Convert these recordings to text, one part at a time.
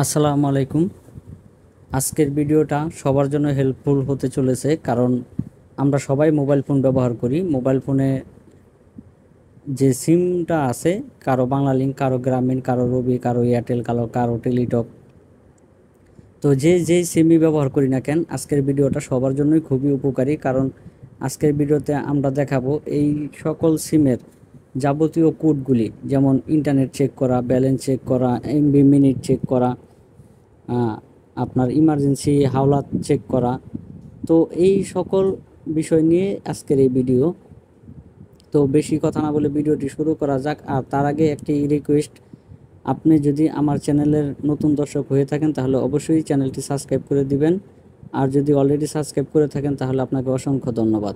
আসসালামু আলাইকুম। আজকের ভিডিওটা সবার জন্য হেল্পফুল হতে চলেছে, কারণ আমরা সবাই মোবাইল ফোন ব্যবহার করি। মোবাইল ফোনে যে সিমটা আছে, কারো বাংলালিংক, কারো গ্রামীণ, কারো রবি, কারো এয়ারটেল, কারো টেলিটক। তো যে যেই সিমই ব্যবহার করি না কেন, আজকের ভিডিওটা সবার জন্যই খুবই উপকারী। কারণ আজকের ভিডিওতে আমরা দেখাবো এই সকল সিমের যাবতীয় কোডগুলি, যেমন ইন্টারনেট চেক করা, ব্যালেন্স চেক করা, এমবি মিনিট চেক করা, আপনার ইমার্জেন্সি হাওলাত চেক করা। তো এই সকল বিষয় নিয়ে আজকের এই ভিডিও। তো বেশি কথা না বলে ভিডিওটি শুরু করা যাক। আর তার আগে একটি রিকোয়েস্ট, আপনি যদি আমার চ্যানেলের নতুন দর্শক হয়ে থাকেন তাহলে অবশ্যই চ্যানেলটি সাবস্ক্রাইব করে দিবেন। আর যদি অলরেডি সাবস্ক্রাইব করে থাকেন তাহলে আপনাকে অসংখ্য ধন্যবাদ।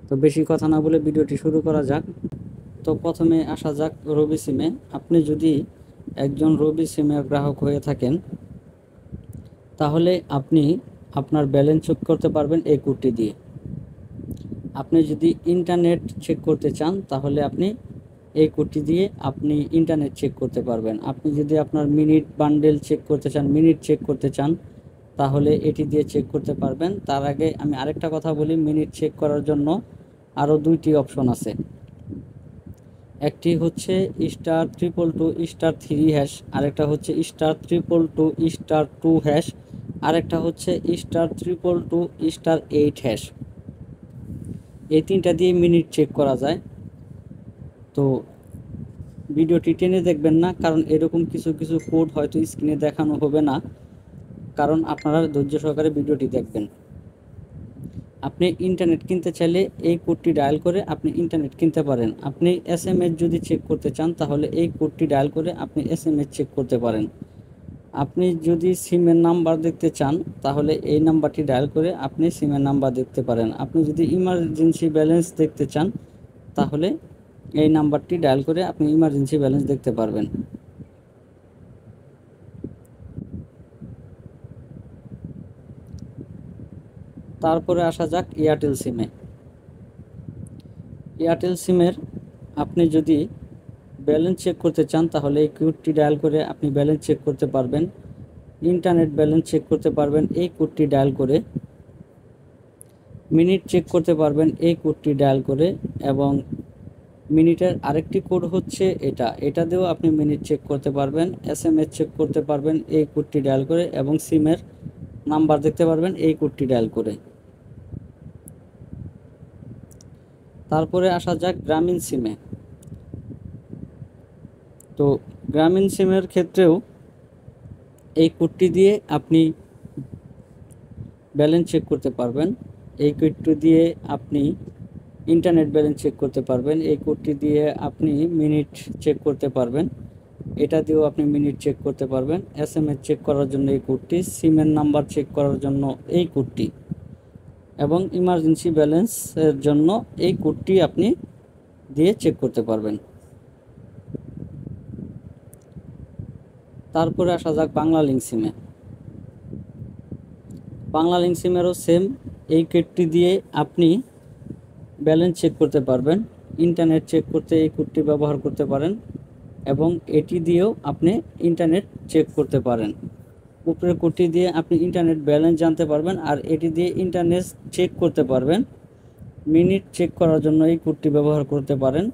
তো বেশি কথা না বলে ভিডিওটি শুরু করা যাক। তো প্রথমে আসা যাক রবি সিমে। আপনি যদি একজন রবি সিমের গ্রাহক হয়ে থাকেন তাহলে আপনি আপনার ব্যালেন্স চেক করতে পারবেন এই কোডটি দিয়ে। আপনি যদি ইন্টারনেট চেক করতে চান তাহলে আপনি এই কোডটি দিয়ে আপনি ইন্টারনেট চেক করতে পারবেন। আপনি যদি আপনার মিনিট বান্ডেল চেক করতে চান, মিনিট চেক করতে চান, তাহলে এটি দিয়ে চেক করতে পারবেন। তার আগে আমি আরেকটা কথা বলি, মিনিট চেক করার জন্য আরও দুইটি অপশন আছে। একটি হচ্ছে *222*3#, আরেকটা হচ্ছে *222*2#, আরেকটা হচ্ছে *222*8#। এই তিনটা দিয়ে মিনিট চেক করা যায়। তো ভিডিওটি টেনে দেখবেন না, কারণ এরকম কিছু কিছু কোড হয়তো স্ক্রিনে দেখানো হবে না, কারণ আপনারা ধৈর্য সহকারে ভিডিওটি দেখবেন। আপনি ইন্টারনেট কিনতে চাইলে এই কোডটি ডায়াল করে আপনি ইন্টারনেট কিনতে পারেন। আপনি এসএমএস যদি চেক করতে চান তাহলে এই কোডটি ডায়াল করে আপনি এসএমএস চেক করতে পারেন। আপনি যদি সিমের নাম্বার দেখতে চান তাহলে এই নাম্বারটি ডায়াল করে আপনি সিমের নাম্বার দেখতে পারেন। আপনি যদি ইমার্জেন্সি ব্যালেন্স দেখতে চান তাহলে এই নাম্বারটি ডায়াল করে আপনি ইমার্জেন্সি ব্যালেন্স দেখতে পারবেন। তারপরে আসা যাক এয়ারটেল সিমে। এয়ারটেল সিমের আপনি যদি ব্যালেন্স চেক করতে চান তাহলে এই কোডটি ডায়াল করে আপনি ব্যালেন্স চেক করতে পারবেন। ইন্টারনেট ব্যালেন্স চেক করতে পারবেন এই কোডটি ডায়াল করে। মিনিট চেক করতে পারবেন এই কোডটি ডায়াল করে। এবং মিনিটের আরেকটি কোড হচ্ছে এটা দিয়েও আপনি মিনিট চেক করতে পারবেন। এসএমএস চেক করতে পারবেন এই কোডটি ডায়াল করে, এবং সিমের নাম্বার দেখতে পারবেন এই কোডটি ডায়াল করে। তারপরে আসা যাক গ্রামীণ সিমে। তো গ্রামীণ সিমের ক্ষেত্রেও এই কোডটি দিয়ে আপনি ব্যালেন্স চেক করতে পারবেন। এই কোডটি দিয়ে আপনি ইন্টারনেট ব্যালেন্স চেক করতে পারবেন। এই কোডটি দিয়ে আপনি মিনিট চেক করতে পারবেন। এটা দিয়েও আপনি মিনিট চেক করতে পারবেন। এসএমএস চেক করার জন্য এই কোডটি, সিমের নাম্বার চেক করার জন্য এই কোডটি, এবং ইমার্জেন্সি ব্যালেন্সের জন্য এই কোডটি আপনি দিয়ে চেক করতে পারবেন। তারপরে আসা যাক বাংলালিংক সিমে। বাংলালিংক সিমেরও সেম, এই কোডটি দিয়ে আপনি ব্যালেন্স চেক করতে পারবেন। ইন্টারনেট চেক করতে এই কোডটি ব্যবহার করতে পারেন, এবং এটি দিয়েও আপনি ইন্টারনেট চেক করতে পারেন। উপরের কোডটি দিয়ে আপনি ইন্টারনেট ব্যালেন্স জানতে পারবেন, আর এটি দিয়ে ইন্টারনেট চেক করতে পারবেন। মিনিট চেক করার জন্য এই কোডটি ব্যবহার করতে পারেন।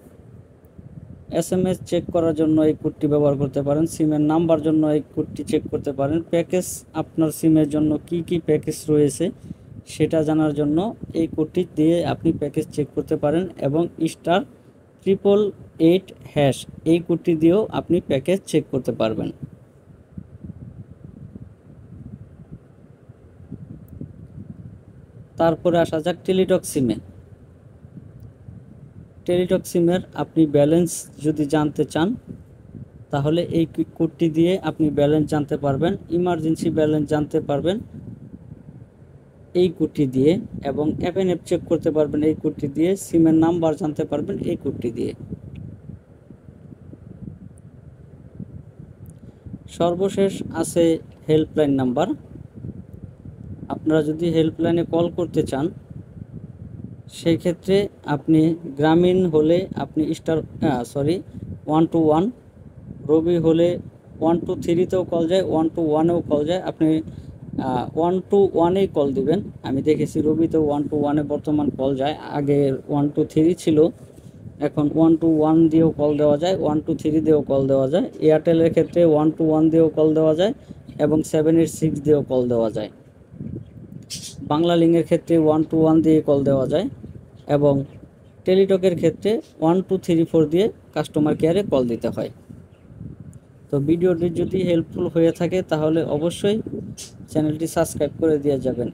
এসএমএস চেক করার জন্য এই কোডটি ব্যবহার করতে পারেন। সিমের নাম্বার জন্য এই কোডটি চেক করতে পারেন। প্যাকেজ, আপনার সিমের জন্য কি কি প্যাকেজ রয়েছে সেটা জানার জন্য এই কোডটি দিয়ে আপনি প্যাকেজ চেক করতে পারেন, এবং *888# এই কোডটি দিয়েও আপনি প্যাকেজ চেক করতে পারবেন। তারপরে আসা যাক টেলিটক সিমে। টেলিটক সিমের আপনি ব্যালেন্স যদি জানতে চান তাহলে এই কোডটি দিয়ে আপনি ব্যালেন্স জানতে পারবেন। ইমার্জেন্সি ব্যালেন্স জানতে পারবেন এই কোডটি দিয়ে, এবং এফএনএফ চেক করতে পারবেন এই কোডটি দিয়ে। সিমের নাম্বার জানতে পারবেন এই কোডটি দিয়ে। সর্বশেষ আছে হেল্পলাইন নাম্বার। আপনারা যদি হেল্পলাইনে কল করতে চান সেই ক্ষেত্রে আপনি গ্রামীণ হলে আপনি 121, রবি হলে 123-তেও কল যায়, 121-এও কল যায়। আপনি 121-এই কল দিবেন। আমি দেখেছি রবিতেও 121-এ বর্তমান কল যায়। আগে 123 ছিল, এখন 121 দিয়েও কল দেওয়া যায়, 123 দিয়েও কল দেওয়া যায়। এয়ারটেলের ক্ষেত্রে 121 দিয়েও কল দেওয়া যায় এবং 786 দিয়েও কল দেওয়া যায়। বাংলা লিংকের ক্ষেত্রে 121 দিয়ে কল দেওয়া যায় এবং টেলিটকের ক্ষেত্রে 1234 দিয়ে কাস্টমার কেয়ারে কল দিতে হয়। তো ভিডিওটি যদি হেল্পফুল হয়ে থাকে তাহলে অবশ্যই চ্যানেলটি সাবস্ক্রাইব করে দিয়ে যাবেন।